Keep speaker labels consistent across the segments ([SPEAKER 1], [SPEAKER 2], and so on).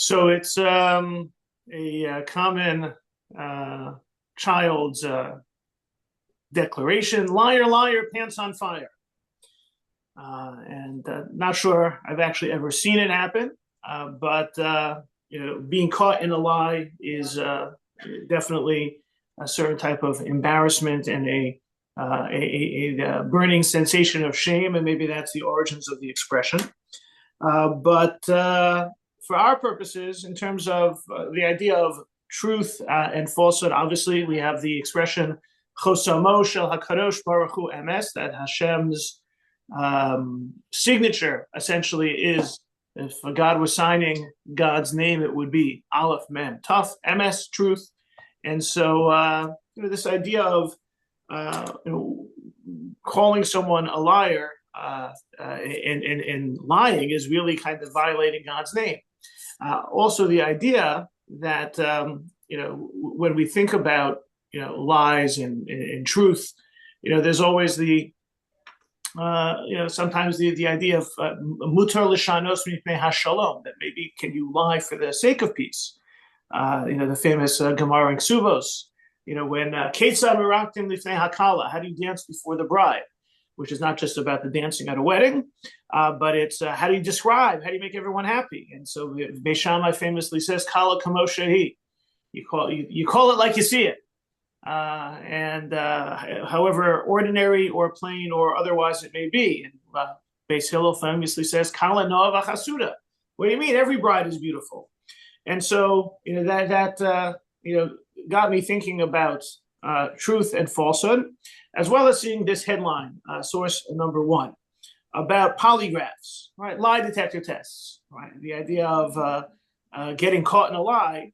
[SPEAKER 1] So it's a common child's declaration: "Liar, liar, pants on fire." And not sure I've actually ever seen it happen, but being caught in a lie is definitely a certain type of embarrassment and a burning sensation of shame, and maybe that's the origins of the expression. But for our purposes, in terms of the idea of truth and falsehood, obviously we have the expression "Chosamo shel Hakadosh Baruch Hu Emes," that Hashem's signature essentially is, if God was signing God's name, it would be Aleph Mem Taf, Emes, truth. And so this idea of calling someone a liar and lying is really kind of violating God's name. Also, the idea that when we think about lies and truth, there's always the sometimes the idea of mutar l'shanos mipnei hashalom, that maybe can you lie for the sake of peace? The famous Gemara in Ksuvos, when Ketzad meraktim lifnei hakala, how do you dance before the bride? Which is not just about the dancing at a wedding, but it's how do you describe, how do you make everyone happy? And so Beis Shammai famously says, "Kala kamo shehi." You call it like you see it. However ordinary or plain or otherwise it may be. And Beis Hillel famously says, "Kala noa v'chasuda." What do you mean? Every bride is beautiful. And so that got me thinking about truth and falsehood, as well as seeing this headline, source number one, about polygraphs, right? Lie detector tests, right? The idea of getting caught in a lie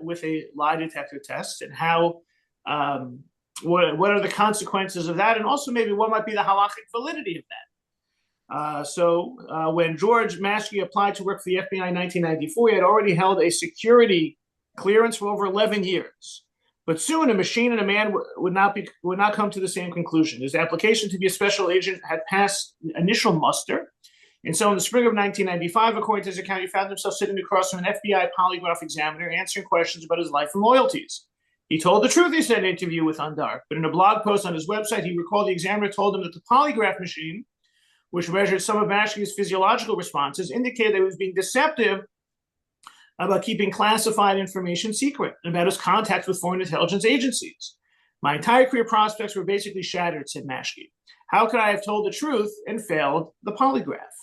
[SPEAKER 1] with a lie detector test, and how what are the consequences of that, and also maybe what might be the halachic validity of that. So when George Maskey applied to work for the FBI in 1994, he had already held a security clearance for over 11 years. But soon a machine and a man would not come to the same conclusion. His application to be a special agent had passed initial muster. And so in the spring of 1995, according to his account, he found himself sitting across from an FBI polygraph examiner answering questions about his life and loyalties. He told the truth, he said in an interview with Undark, but in a blog post on his website, he recalled the examiner told him that the polygraph machine, which measured some of Mashke's physiological responses, indicated that he was being deceptive about keeping classified information secret, and about his contacts with foreign intelligence agencies. My entire career prospects were basically shattered, said Mashke. How could I have told the truth and failed the polygraph?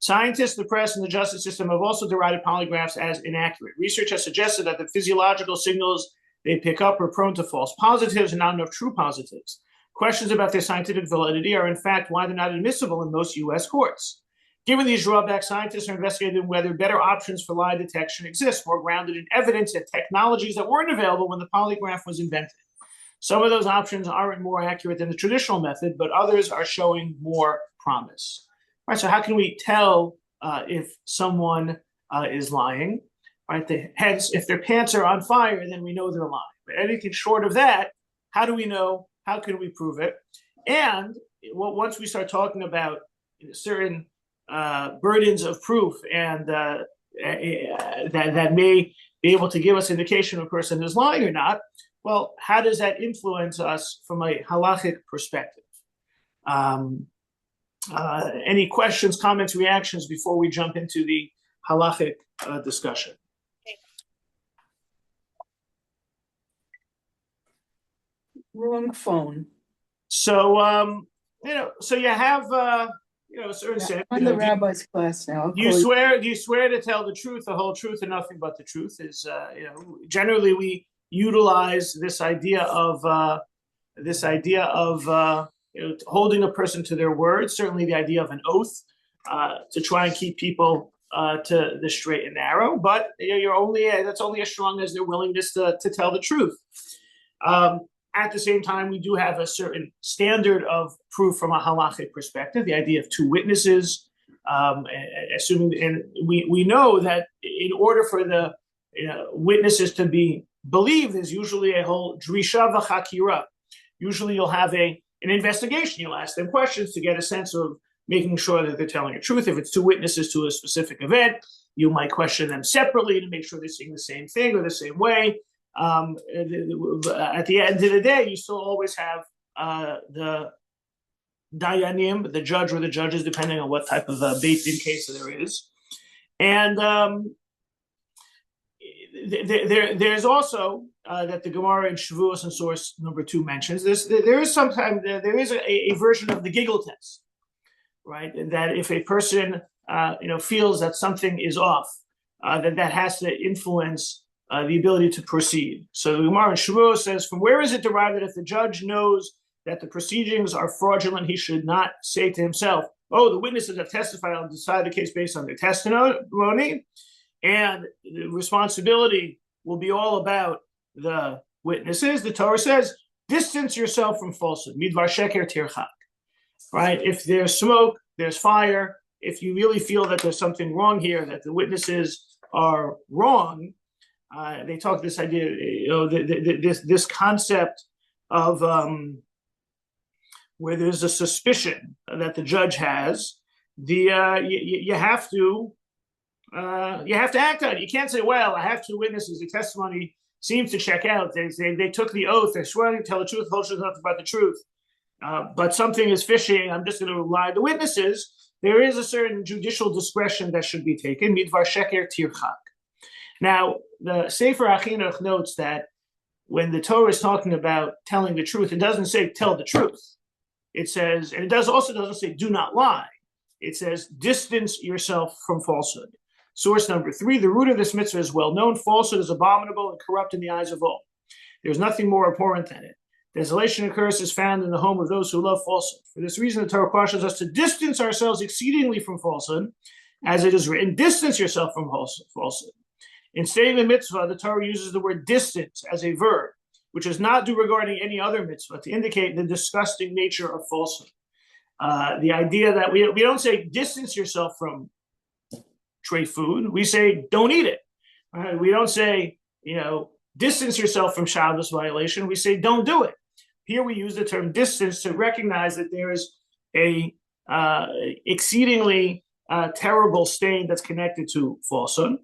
[SPEAKER 1] Scientists, the press, and the justice system have also derided polygraphs as inaccurate. Research has suggested that the physiological signals they pick up are prone to false positives and not enough true positives. Questions about their scientific validity are, in fact, why they're not admissible in most U.S. courts. Given these drawbacks, scientists are investigating whether better options for lie detection exist, more grounded in evidence and technologies that weren't available when the polygraph was invented. Some of those options aren't more accurate than the traditional method, but others are showing more promise. All right, so how can we tell if someone is lying? Right, hence, if their pants are on fire, then we know they're lying. But anything short of that, how do we know? How can we prove it? And once we start talking about certain burdens of proof, and that may be able to give us indication of a person is lying or not, well, how does that influence us from a halachic perspective? Any questions, comments, reactions before we jump into the halachic discussion?
[SPEAKER 2] Wrong phone.
[SPEAKER 1] So, so you have, certain sense.
[SPEAKER 2] I'm in the rabbi's class now.
[SPEAKER 1] Do you swear to tell the truth, the whole truth, and nothing but the truth? Is generally we utilize this idea of holding a person to their word. Certainly, the idea of an oath to try and keep people to the straight and narrow. But that's only as strong as their willingness to tell the truth. At the same time, we do have a certain standard of proof from a halachic perspective, the idea of two witnesses, assuming, and we know that in order for the witnesses to be believed, there's usually a whole drisha v'chakira. Usually you'll have an investigation. You'll ask them questions to get a sense of making sure that they're telling the truth. If it's two witnesses to a specific event, you might question them separately to make sure they're seeing the same thing or the same way. At the end of the day, you still always have the dayanim, the judge or the judges, depending on what type of beit din case there is. And there's also that the Gemara in Shavuos and source number 2 mentions this. There is sometimes a version of the giggle test, right? And that if a person feels that something is off, then that has to influence the ability to proceed. So the Gemara in Shavuos says, from where is it derived that if the judge knows that the proceedings are fraudulent, he should not say to himself, oh, the witnesses have testified, I'll decide the case based on their testimony, and the responsibility will be all about the witnesses. The Torah says, distance yourself from falsehood. Midvar sheker tirchak. Right? If there's smoke, there's fire. If you really feel that there's something wrong here, that the witnesses are wrong, they talk this idea, this concept of where there's a suspicion that the judge has, you have to act on it. You can't say, well, I have 2 witnesses, the testimony seems to check out. They took the oath, they're swearing to tell the truth, the whole truth, nothing but the truth. But something is fishy, I'm just going to lie to the witnesses. There is a certain judicial discretion that should be taken. Midvar sheker tirchak. Now, the Sefer HaChinuch notes that when the Torah is talking about telling the truth, it doesn't say tell the truth. It says, and it doesn't say do not lie. It says distance yourself from falsehood. Source number 3, the root of this mitzvah is well known. Falsehood is abominable and corrupt in the eyes of all. There's nothing more abhorrent than it. Desolation and curse is found in the home of those who love falsehood. For this reason, the Torah cautions us to distance ourselves exceedingly from falsehood, as it is written, distance yourself from falsehood. In stating the mitzvah, the Torah uses the word distance as a verb, which is not due regarding any other mitzvah, to indicate the disgusting nature of falsehood. The idea that we don't say distance yourself from tray food, we say don't eat it. Right? We don't say, distance yourself from Shabbos violation, we say don't do it. Here we use the term distance to recognize that there is a exceedingly terrible stain that's connected to falsehood.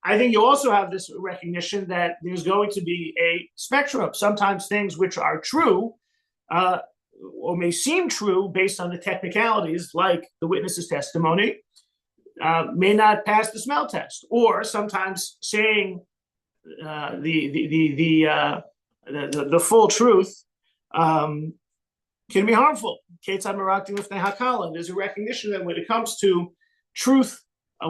[SPEAKER 1] I think you also have this recognition that there's going to be a spectrum. Sometimes things which are true or may seem true based on the technicalities, like the witness's testimony, may not pass the smell test. Or sometimes saying the full truth can be harmful. There's a recognition that when it comes to truth,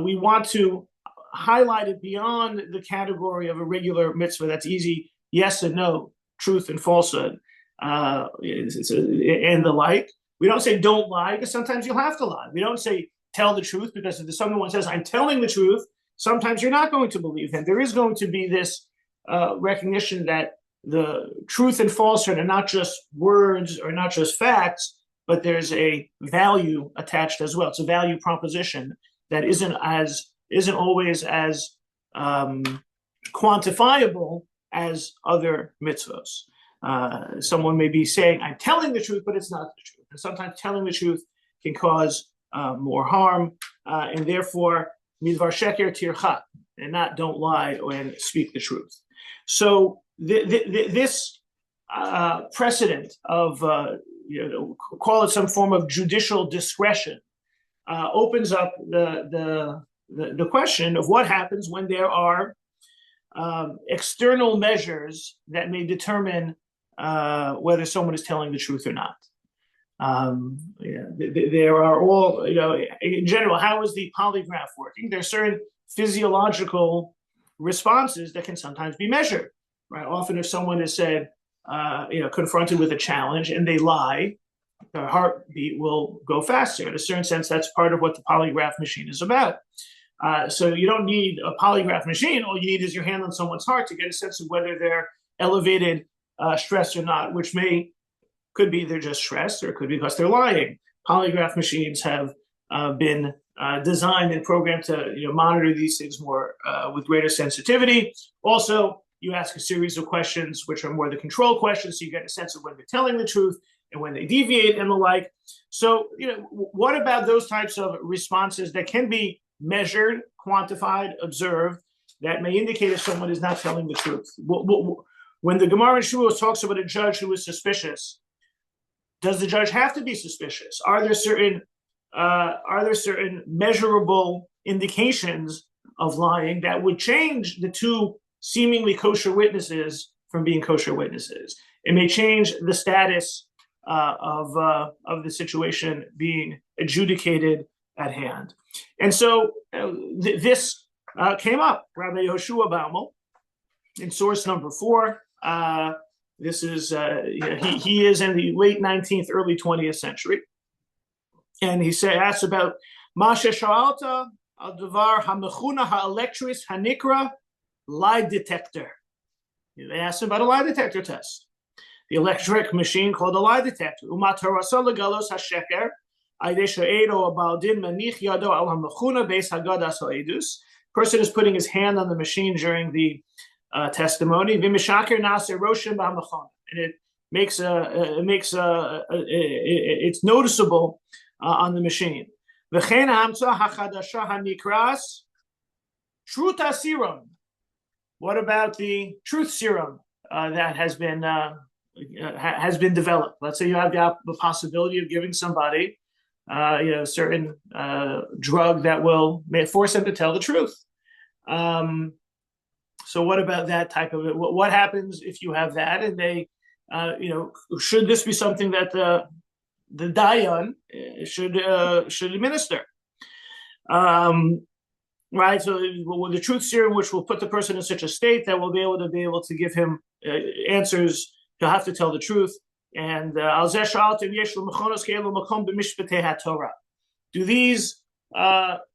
[SPEAKER 1] we want to highlight it beyond the category of a regular mitzvah that's easy, yes and no, truth and falsehood, and the like. We don't say don't lie, because sometimes you'll have to lie. We don't say tell the truth, because if someone says I'm telling the truth, sometimes you're not going to believe them. There is going to be this recognition that the truth and falsehood are not just words or not just facts, but there's a value attached as well. It's a value proposition that isn't always as quantifiable as other mitzvahs. Someone may be saying, I'm telling the truth, but it's not the truth. And sometimes telling the truth can cause more harm, and therefore, midvar sheker tirchak, and not don't lie and speak the truth. So this precedent of, call it some form of judicial discretion, opens up the question of what happens when there are external measures that may determine whether someone is telling the truth or not. There are all, in general, how is the polygraph working? There are certain physiological responses that can sometimes be measured, right? Often if someone is said, confronted with a challenge and they lie, their heartbeat will go faster. In a certain sense, that's part of what the polygraph machine is about. So you don't need a polygraph machine. All you need is your hand on someone's heart to get a sense of whether they're elevated stress or not, which could be they're just stressed, or it could be because they're lying. Polygraph machines have been designed and programmed to monitor these things more with greater sensitivity. Also, you ask a series of questions which are more the control questions, so you get a sense of when they're telling the truth and when they deviate and the like. So, what about those types of responses that can be measured, quantified, observed, that may indicate if someone is not telling the truth. When the Gemara in Shavuos talks about a judge who is suspicious, does the judge have to be suspicious? Are there certain measurable indications of lying that would change the two seemingly kosher witnesses from being kosher witnesses? It may change the status of the situation being adjudicated at hand. And so this came up. Rabbi Yehoshua Baumel, in source number 4, this is he is in the late 19th, early 20th century, and he asks about Masha Sha'alta al Davar Hamechuna Ha'elektris Hanikra lie detector. They asked him about a lie detector test. The electric machine called a lie detector. Umatarasa legalos hasheker aydesha edo abaldin manich yado al hamechuna beis hagadas ha'edus. Person is putting his hand on the machine during the testimony. V'mishaker naser roshim b'hamechona, and it makes it's noticeable on the machine. V'chein hamtza hachadasha hanikras truta serum. What about the truth serum that has been developed? Let's say you have the possibility of giving somebody, a certain drug that will force them to tell the truth. So what about that type of it? What happens if you have that, and they, should this be something that the dayan should administer? Right, so with the truth serum, which will put the person in such a state that will be able to give him answers. He'll have to tell the truth. And do these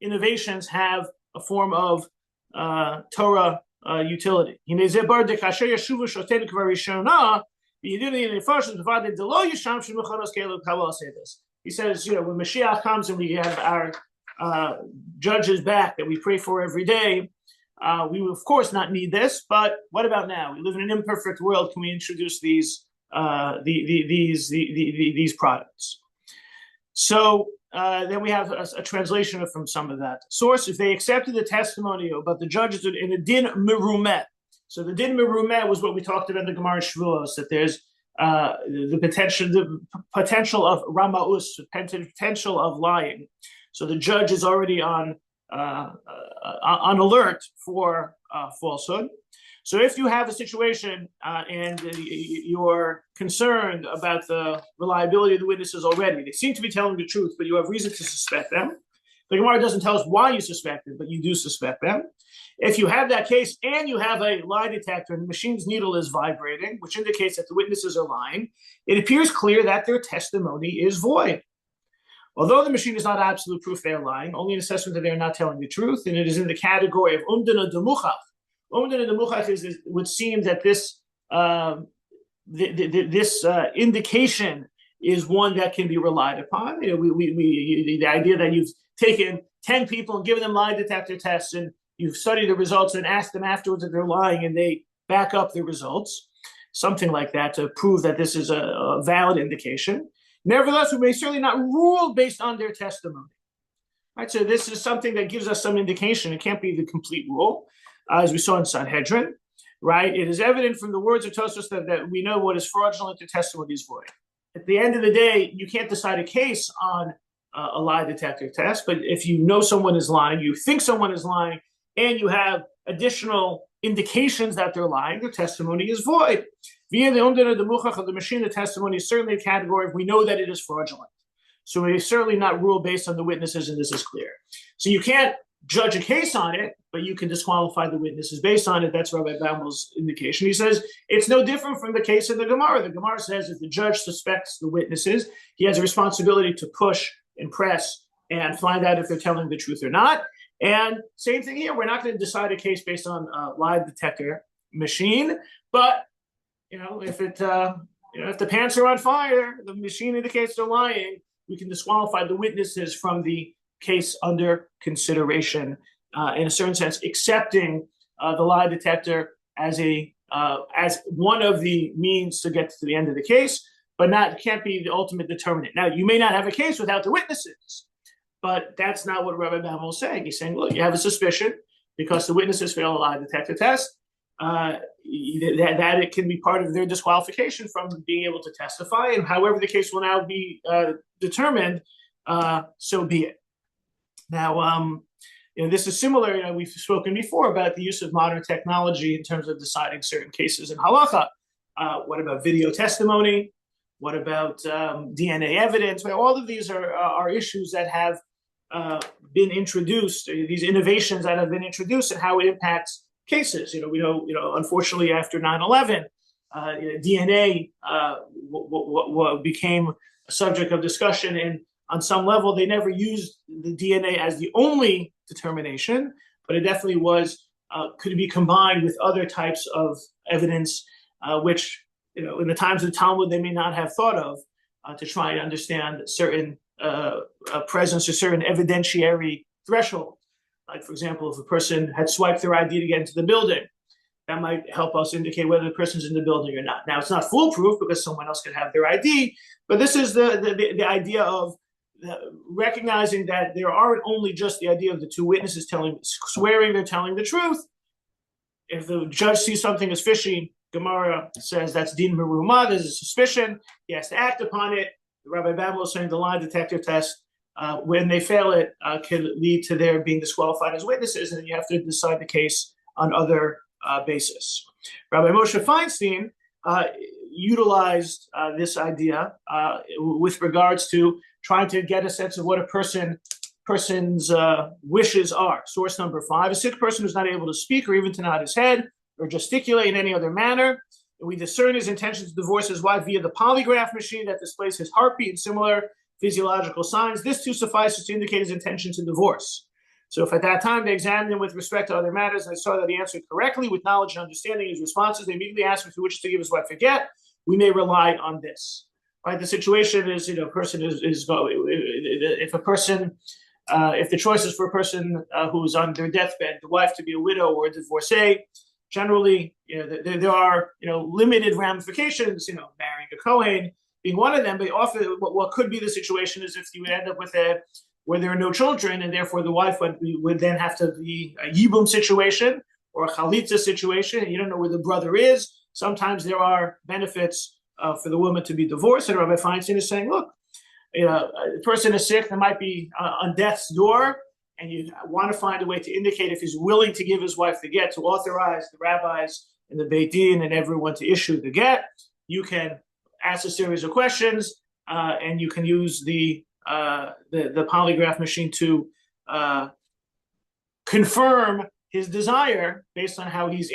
[SPEAKER 1] innovations have a form of Torah utility? He says, when Mashiach comes and we have our judges back that we pray for every day, we will of course not need this. But what about now? We live in an imperfect world. Can we introduce these products? So then we have a translation from some of that source. If they accepted the testimony about the judges in a din merumeh, so the din merumeh was what we talked about in the Gemara Shavuos, that there's the potential of ramaus, potential of lying. So the judge is already on alert for falsehood. So if you have a situation and you're concerned about the reliability of the witnesses already, they seem to be telling the truth, but you have reason to suspect them. The Gemara doesn't tell us why you suspect them, but you do suspect them. If you have that case and you have a lie detector and the machine's needle is vibrating, which indicates that the witnesses are lying, it appears clear that their testimony is void. Although the machine is not absolute proof they are lying, only an assessment that they are not telling the truth, and it is in the category of umdana demuchach. Umdana demuchach would seem that this indication is one that can be relied upon. The idea that you've taken 10 people and given them lie detector tests, and you've studied the results and asked them afterwards if they're lying, and they back up the results, something like that, to prove that this is a valid indication. Nevertheless, we may certainly not rule based on their testimony. Right, so this is something that gives us some indication. It can't be the complete rule, as we saw in Sanhedrin. Right, it is evident from the words of Tosfos that we know what is fraudulent, the testimony is void. At the end of the day, you can't decide a case on a lie detector test, but if you know someone is lying, you think someone is lying, and you have additional indications that they're lying, their testimony is void. Via the umdana demuchach of the machine, the testimony is certainly a category if we know that it is fraudulent. So we certainly not rule based on the witnesses, and this is clear. So you can't judge a case on it, but you can disqualify the witnesses based on it. That's Rabbi Baumel's indication. He says it's no different from the case of the Gemara. The Gemara says if the judge suspects the witnesses, he has a responsibility to push and press and find out if they're telling the truth or not. And same thing here. We're not going to decide a case based on a lie detector machine, but if the pants are on fire, the machine indicates they're lying, we can disqualify the witnesses from the case under consideration, in a certain sense, accepting the lie detector as one of the means to get to the end of the case, but can't be the ultimate determinant. Now, you may not have a case without the witnesses, But that's not what Rabbi Bammel is saying. He's saying, look, you have a suspicion because the witnesses failed a lie detector test, that it can be part of their disqualification from being able to testify. And however the case will now be determined, so be it. Now, this is similar. We've spoken before about the use of modern technology in terms of deciding certain cases in halacha. What about video testimony? What about DNA evidence? Well, all of these are issues that have been introduced. These innovations that have been introduced and how it impacts cases. We know, unfortunately, after 9/11, DNA became a subject of discussion, and on some level, they never used the DNA as the only determination, but it definitely was could be combined with other types of evidence, which in the times of the Talmud they may not have thought of, to try and understand certain presence or certain evidentiary threshold. Like, for example, if a person had swiped their ID to get into the building, that might help us indicate whether the person's in the building or not. Now, it's not foolproof because someone else could have their ID, but this is the idea of recognizing that there aren't only just the idea of the two witnesses swearing they're telling the truth. If the judge sees something as fishy, Gemara says that's din meruma, there's a suspicion, he has to act upon it. Rabbi Bammel is saying the lie detector test, when they fail it, can lead to their being disqualified as witnesses, and then you have to decide the case on other basis. Rabbi Moshe Feinstein utilized this idea with regards to trying to get a sense of what a person's wishes are. Source number 5, a sick person who's not able to speak or even to nod his head or gesticulate in any other manner. And we discern his intention to divorce his wife via the polygraph machine that displays his heartbeat and similar physiological signs. This too suffices to indicate his intention to divorce. So if at that time they examined him with respect to other matters and saw that he answered correctly with knowledge and understanding his responses, they immediately asked him if he wishes to give his wife a get. We may rely on this. Right? The situation is, if the choice is for a person who is on their deathbed, the wife to be a widow or a divorcee, generally, there are limited ramifications. Marrying a Kohen being one of them, but often what could be the situation is if you end up with where there are no children, and therefore the wife would then have to be a yibum situation or a chalitza situation, and you don't know where the brother is. Sometimes there are benefits for the woman to be divorced, and Rabbi Feinstein is saying, look, a person is sick, they might be on death's door, and you want to find a way to indicate if he's willing to give his wife the get, to authorize the rabbis and the Beit Din and everyone to issue the get. You can ask a series of questions, and you can use the polygraph machine to confirm his desire based on how he's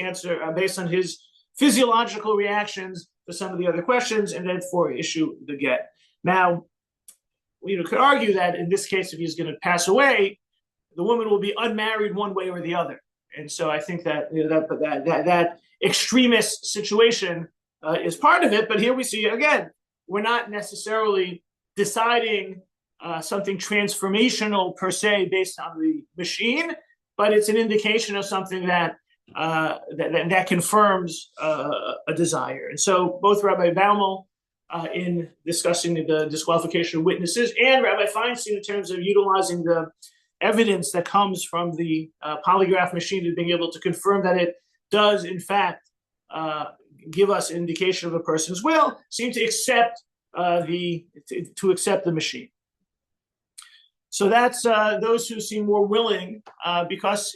[SPEAKER 1] based on his physiological reactions to some of the other questions, and then for issue the get. Now, we could argue that in this case, if he's going to pass away, the woman will be unmarried one way or the other. And so I think that that extremist situation is part of it. But here we see, again, we're not necessarily deciding something transformational per se based on the machine, but it's an indication of something that confirms a desire. And so both Rabbi Baumel in discussing the disqualification of witnesses and Rabbi Feinstein in terms of utilizing the evidence that comes from the polygraph machine and being able to confirm that it does, in fact, give us an indication of a person's will, seem to accept the machine. So that's those who seem more willing, because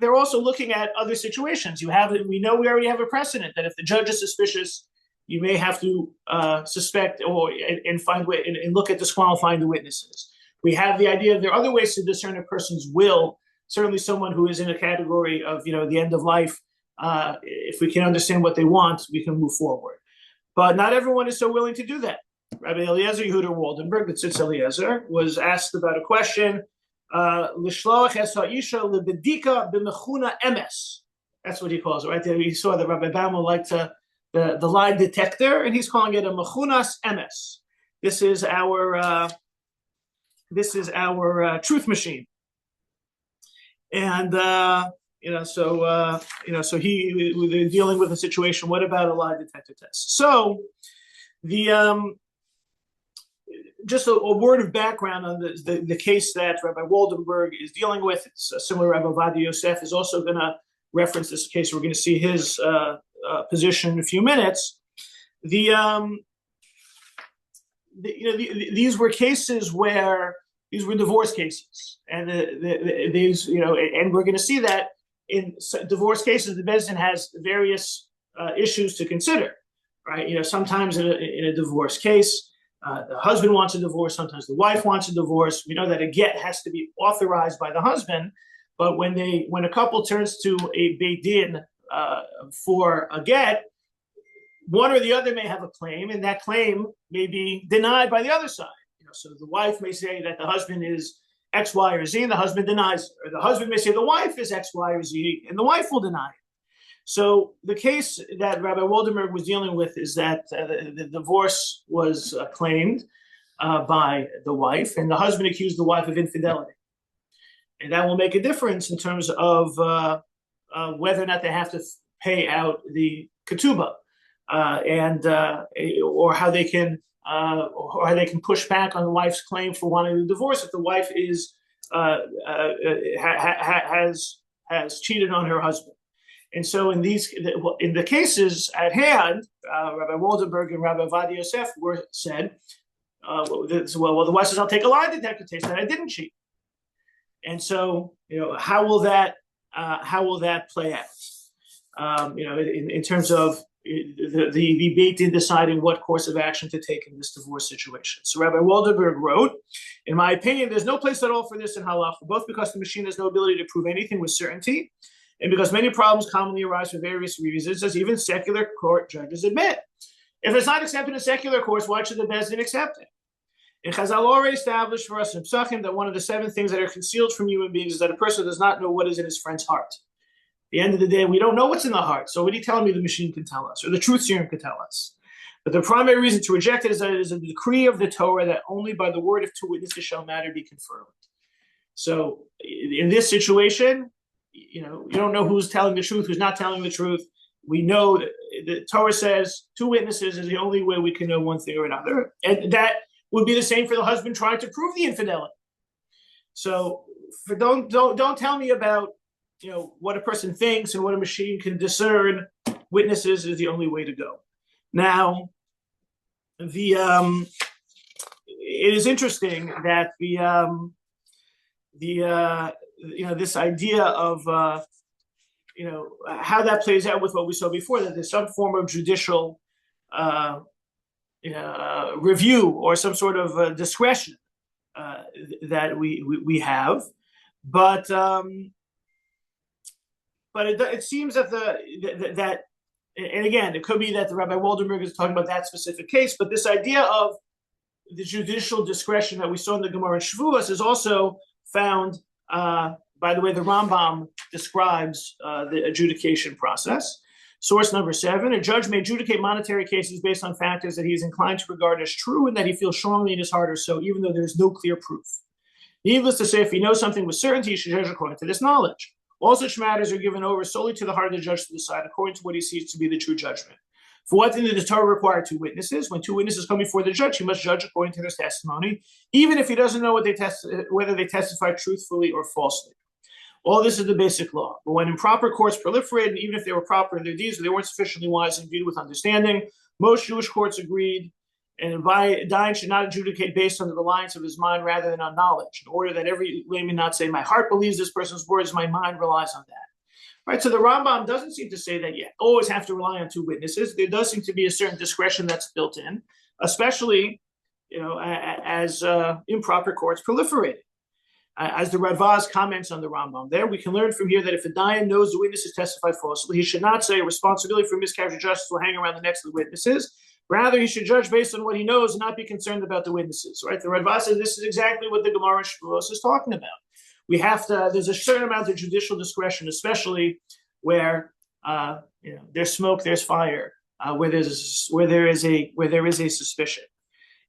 [SPEAKER 1] they're also looking at other situations. We know we already have a precedent that if the judge is suspicious, you may have to suspect and look at disqualifying the witnesses. We have the idea that there are other ways to discern a person's will. Certainly someone who is in a category of, the end of life, if we can understand what they want, we can move forward. But not everyone is so willing to do that. Rabbi Eliezer Yehuda Waldenberg, the Tzitz Eliezer, was asked about a question, L'shloach es ha'isha lebedika b'mechuna emes. That's what he calls it, right there. He saw that Rabbi Baumel liked the lie detector, and he's calling it a mechunas emes. This is our truth machine. And so they're dealing with a situation. What about a lie detector test? So just a word of background on the case that Rabbi Waldenberg is dealing with. It's similar. Rabbi Ovadia Yosef is also going to reference this case. We're going to see his position in a few minutes. These were cases where these were divorce cases, and these, and we're going to see that in divorce cases, the Beis Din has various issues to consider, right? Sometimes in a divorce case, the husband wants a divorce. Sometimes the wife wants a divorce. We know that a get has to be authorized by the husband, but when a couple turns to a Beit Din for a get, one or the other may have a claim, and that claim may be denied by the other side. So the wife may say that the husband is X, Y, or Z, and the husband denies it. Or the husband may say the wife is X, Y, or Z, and the wife will deny it. So the case that Rabbi Waldenberg was dealing with is that the divorce was claimed by the wife, and the husband accused the wife of infidelity. And that will make a difference in terms of whether or not they have to pay out the ketubah, or how they can push back on the wife's claim for wanting the divorce if the wife has cheated on her husband. And so in the cases at hand, Rabbi Waldenberg and Rabbi Ovadia Yosef said, the wife says, I'll take a lie detector test that I didn't cheat. And so, how will that play out? In terms of the Beit Din deciding what course of action to take in this divorce situation. So Rabbi Waldenberg wrote, in my opinion, there's no place at all for this in halacha, both because the machine has no ability to prove anything with certainty, and because many problems commonly arise for various reasons, as even secular court judges admit. If it's not accepted in secular courts, why should the Beis Din accept it? And Chazal already established for us in Psachim that one of the 7 things that are concealed from human beings is that a person does not know what is in his friend's heart. At the end of the day, we don't know what's in the heart. So what are you telling me the machine can tell us, or the truth serum can tell us? But the primary reason to reject it is that it is a decree of the Torah that only by the word of 2 witnesses shall matter be confirmed. So in this situation, you don't know who's telling the truth, who's not telling the truth. We know that the Torah says 2 witnesses is the only way we can know one thing or another. And that would be the same for the husband trying to prove the infidelity. So don't tell me about what a person thinks and what a machine can discern. Witnesses is the only way to go. Now, it is interesting that this idea of how that plays out with what we saw before, that there's some form of judicial review or some sort of discretion that we have, but it seems that and again, it could be that the Rabbi Waldenberg is talking about that specific case, but this idea of the judicial discretion that we saw in the Gemara in Shavuos is also found. By the way, the Rambam describes the adjudication process. Source number 7, a judge may adjudicate monetary cases based on factors that he is inclined to regard as true and that he feels strongly in his heart or so, even though there is no clear proof. Needless to say, if he knows something with certainty, he should judge according to this knowledge. All such matters are given over solely to the heart of the judge to decide according to what he sees to be the true judgment. For what thing did the Torah require 2 witnesses? When 2 witnesses come before the judge, he must judge according to their testimony, even if he doesn't know whether they testify truthfully or falsely. All this is the basic law. But when improper courts proliferated, even if they were proper in their deeds, they weren't sufficiently wise and viewed with understanding, most Jewish courts agreed, and Dayan should not adjudicate based on the reliance of his mind rather than on knowledge, in order that every layman not say, my heart believes this person's words, my mind relies on that. Right, so the Rambam doesn't seem to say that you always have to rely on 2 witnesses. There does seem to be a certain discretion that's built in, especially as improper courts proliferated. As the Radvaz comments on the Rambam there, we can learn from here that if a Dayan knows the witnesses testified falsely, he should not say responsibility for miscarriage of justice will hang around the necks of the witnesses. Rather, he should judge based on what he knows and not be concerned about the witnesses. Right? The Radvaz says this is exactly what the Gemara in Shavuos is talking about. We have to. There's a certain amount of judicial discretion, especially where there's smoke, there's fire, where there is a suspicion,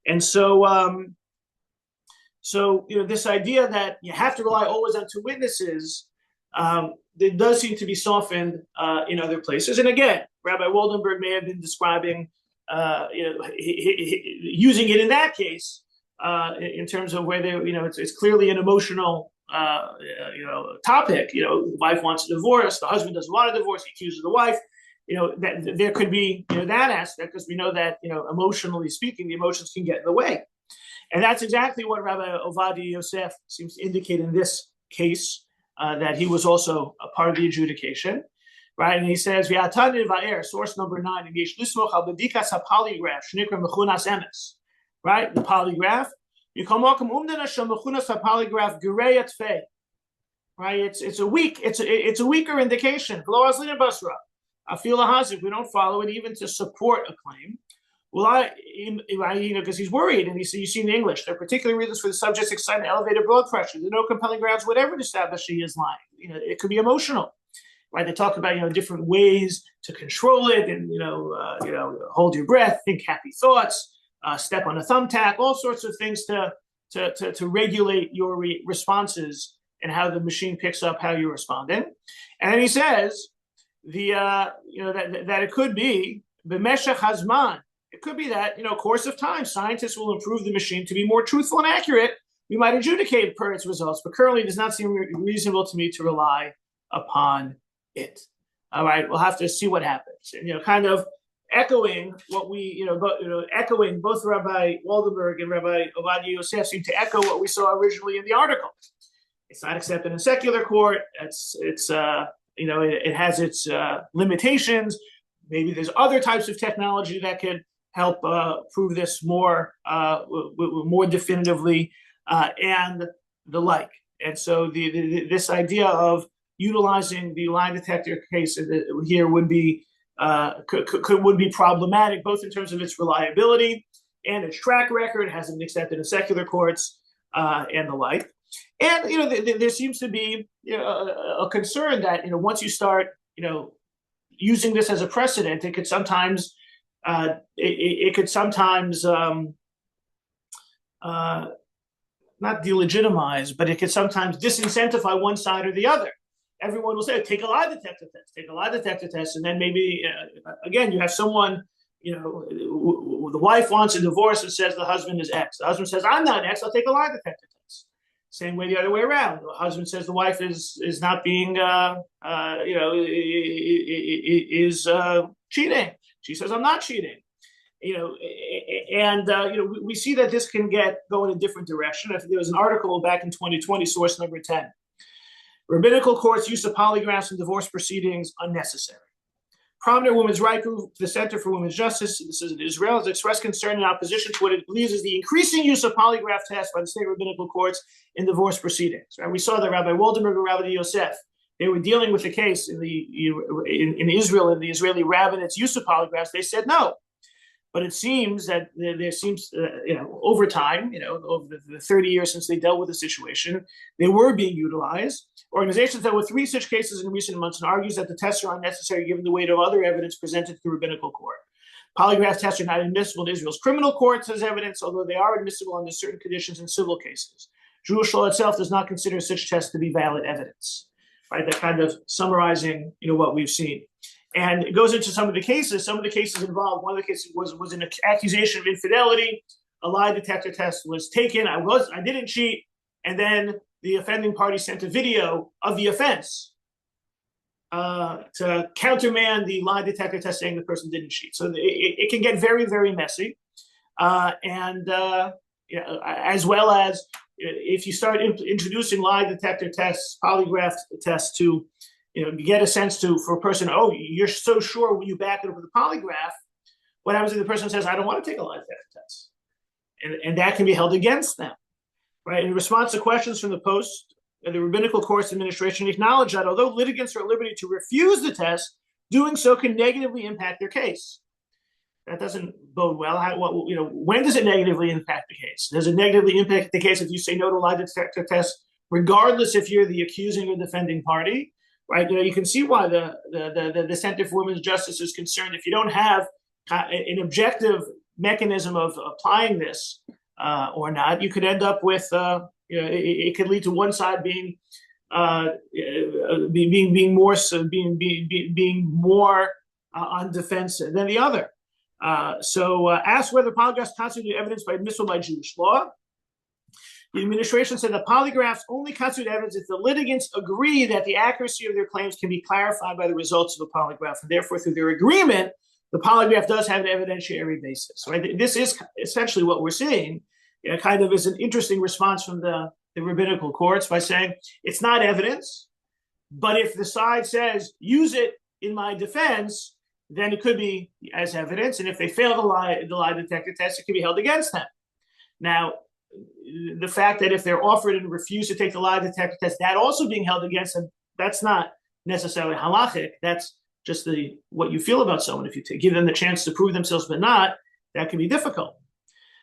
[SPEAKER 1] and so. So, this idea that you have to rely always on 2 witnesses, it does seem to be softened in other places. And again, Rabbi Waldenberg may have been describing, using it in that case in terms of whether, it's clearly an emotional, topic. The wife wants a divorce, the husband doesn't want a divorce, he accuses the wife. That there could be, that aspect, because we know that, emotionally speaking, the emotions can get in the way. And that's exactly what Rabbi Ovadia Yosef seems to indicate in this case, that he was also a part of the adjudication, right? And he says, source number 9, right? The polygraph. Right? It's a weaker indication. I feel if we don't follow it, even to support a claim. Well, because he's worried, and you see in English, there are particular reasons for the subject's excitement, elevated blood pressure. There are no compelling grounds, whatever, to establish she is lying. It could be emotional, right? They talk about different ways to control it, and hold your breath, think happy thoughts, step on a thumbtack, all sorts of things to regulate your responses and how the machine picks up how you're responding. And then he says that it could be b'meshech hazman. It could be that, course of time, scientists will improve the machine to be more truthful and accurate. We might adjudicate per its results, but currently it does not seem reasonable to me to rely upon it. All right, we'll have to see what happens. And, kind of echoing what we, echoing both Rabbi Waldenberg and Rabbi Ovadia Yosef seem to echo what we saw originally in the article. It's not accepted in secular court. It has its limitations. Maybe there's other types of technology that could help prove this more definitively, and the like. And so this idea of utilizing the lie detector case here would be problematic, both in terms of its reliability and its track record. It hasn't been accepted in secular courts, and the like. And there seems to be a concern that once you start using this as a precedent, it could sometimes not delegitimize, but it could sometimes disincentivize one side or the other. Everyone will say, take a lie detector test, and then maybe, again, you have someone, the wife wants a divorce and says the husband is X. The husband says, I'm not X, I'll take a lie detector test. Same way the other way around. The husband says the wife is not being, is cheating. She says, I'm not cheating. We see that this can go in a different direction. There was an article back in 2020, source number 10. Rabbinical courts' use of polygraphs in divorce proceedings unnecessary. Prominent women's rights group, the Center for Women's Justice, this is in Israel, has expressed concern in opposition to what it believes is the increasing use of polygraph tests by the state rabbinical courts in divorce proceedings. Right? We saw that Rabbi Waldenberg and Rabbi Yosef, they were dealing with the case in Israel, in the Israeli rabbinate's use of polygraphs. They said no. But it seems that there seems, over time, over the 30 years since they dealt with the situation, they were being utilized. Organizations that were 3 such cases in recent months and argues that the tests are unnecessary given the weight of other evidence presented to the rabbinical court. Polygraph tests are not admissible in Israel's criminal courts as evidence, although they are admissible under certain conditions in civil cases. Jewish law itself does not consider such tests to be valid evidence. Right? That kind of summarizing, what we've seen. And it goes into some of the cases. Some of the cases involved, one of the cases was an accusation of infidelity. A lie detector test was taken. I didn't cheat. And then the offending party sent a video of the offense to countermand the lie detector test saying the person didn't cheat. So it can get very, very messy. As well as if you start introducing lie detector tests, polygraph tests to get a sense for a person, oh, you're so sure when you back it up with a polygraph, what happens if the person says, I don't want to take a lie detector test? And that can be held against them, right? In response to questions from the Post, the Rabbinical Courts Administration acknowledged that although litigants are at liberty to refuse the test, doing so can negatively impact their case. That doesn't bode well. When does it negatively impact the case? Does it negatively impact the case if you say no to a lie detector test, regardless if you're the accusing or defending party? Right, you can see why the Center for Women's Justice is concerned. If you don't have an objective mechanism of applying this or not, you could end up with it could lead to one side being more on defense than the other. So ask whether polygraphs constitute evidence admissible by Jewish law. The administration said that polygraphs only constitute evidence if the litigants agree that the accuracy of their claims can be clarified by the results of a polygraph, and therefore, through their agreement, the polygraph does have an evidentiary basis. Right? This is essentially what we're seeing. It kind of is an interesting response from the rabbinical courts by saying it's not evidence, but if the side says use it in my defense, then it could be as evidence, and if they fail the lie detector test, it can be held against them. Now, the fact that if they're offered and refuse to take the lie detector test, that also being held against them, that's not necessarily halachic. That's just what you feel about someone. If you give them the chance to prove themselves but not, that can be difficult.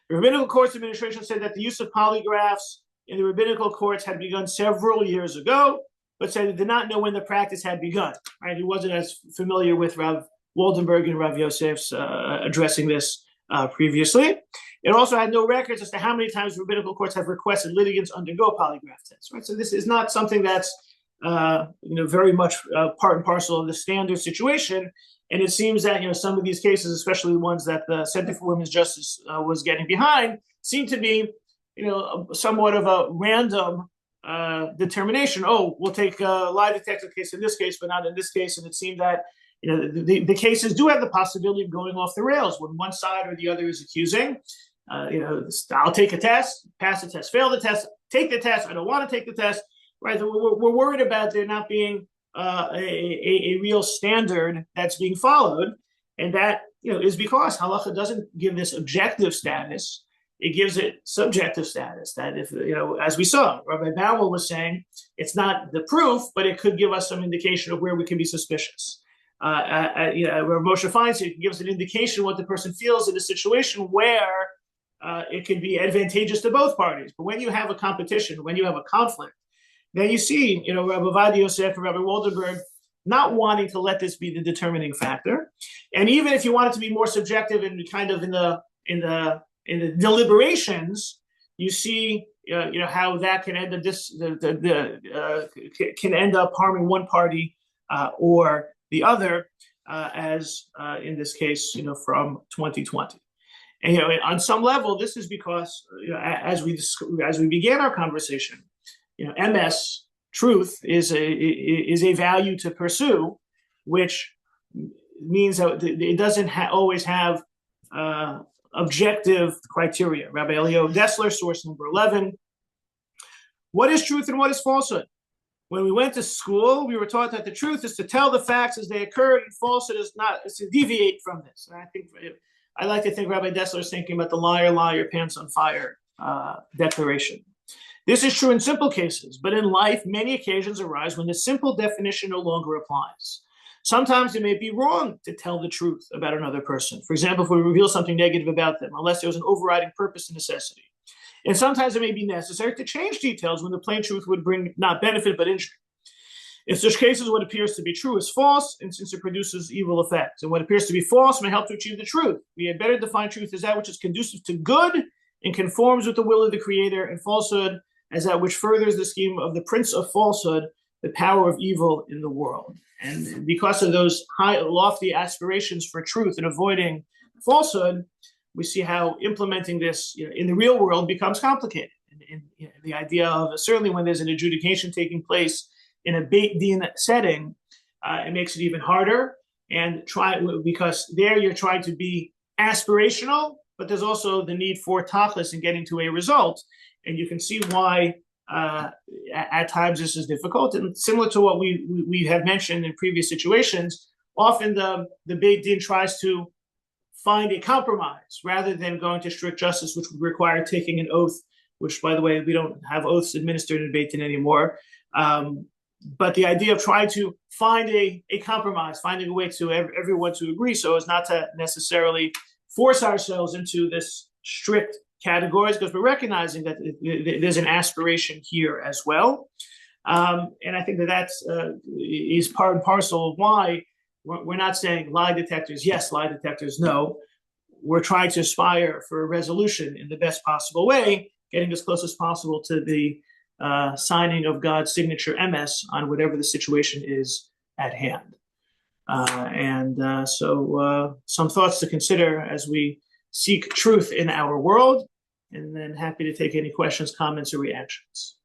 [SPEAKER 1] The rabbinical courts administration said that the use of polygraphs in the rabbinical courts had begun several years ago, but said it did not know when the practice had begun. Right? He wasn't as familiar with Rav Waldenberg and Rav Yosef's addressing this previously. It also had no records as to how many times rabbinical courts have requested litigants undergo polygraph tests. Right, so this is not something that's very much part and parcel of the standard situation. And it seems that some of these cases, especially the ones that the Center for Women's Justice was getting behind, seem to be somewhat of a random determination. Oh, we'll take a lie detector case in this case, but not in this case. And it seemed that the cases do have the possibility of going off the rails when one side or the other is accusing. I'll take a test, pass the test, fail the test, take the test. I don't want to take the test. Right? We're worried about there not being a real standard that's being followed, and that is because halacha doesn't give this objective status; it gives it subjective status. That if as we saw, Rabbi Bauer was saying, it's not the proof, but it could give us some indication of where we can be suspicious. Where Moshe finds it gives an indication what the person feels in a situation where it can be advantageous to both parties. But when you have a competition, when you have a conflict, then you see, Rabbi Ovadia Yosef and Rabbi Waldenberg not wanting to let this be the determining factor. And even if you want it to be more subjective and kind of in the deliberations, you see, how that can end up can end up harming one party or the other, as in this case, from 2020. And on some level, this is because as we began our conversation, MS truth is a value to pursue, which means that it doesn't always have objective criteria. Rabbi Elio Dessler, source number 11. What is truth and what is falsehood? When we went to school, we were taught that the truth is to tell the facts as they occurred, and falsehood is to deviate from this. And I like to think Rabbi Dessler is thinking about the liar, liar, pants on fire declaration. This is true in simple cases, but in life, many occasions arise when the simple definition no longer applies. Sometimes it may be wrong to tell the truth about another person. For example, if we reveal something negative about them, unless there was an overriding purpose and necessity. And sometimes it may be necessary to change details when the plain truth would bring not benefit but injury. In such cases, what appears to be true is false, and since it produces evil effects. And what appears to be false may help to achieve the truth. We had better define truth as that which is conducive to good and conforms with the will of the Creator, and falsehood as that which furthers the scheme of the prince of falsehood, the power of evil in the world. And because of those high, lofty aspirations for truth and avoiding falsehood, we see how implementing this in the real world becomes complicated. And the idea of, certainly when there's an adjudication taking place in a Beit Din setting, it makes it even harder. And because there you're trying to be aspirational, but there's also the need for tachlis in getting to a result. And you can see why at times this is difficult. And similar to what we have mentioned in previous situations, often the Beit Din tries to find a compromise rather than going to strict justice, which would require taking an oath, which, by the way, we don't have oaths administered in Beit Din anymore. But the idea of trying to find a compromise, finding a way to everyone to agree so as not to necessarily force ourselves into this strict categories, because we're recognizing that there's an aspiration here as well. And I think that is part and parcel of why we're not saying lie detectors, yes, lie detectors, no. We're trying to aspire for a resolution in the best possible way, getting as close as possible to the signing of God's signature MS on whatever the situation is at hand. So some thoughts to consider as we seek truth in our world. And then happy to take any questions, comments, or reactions.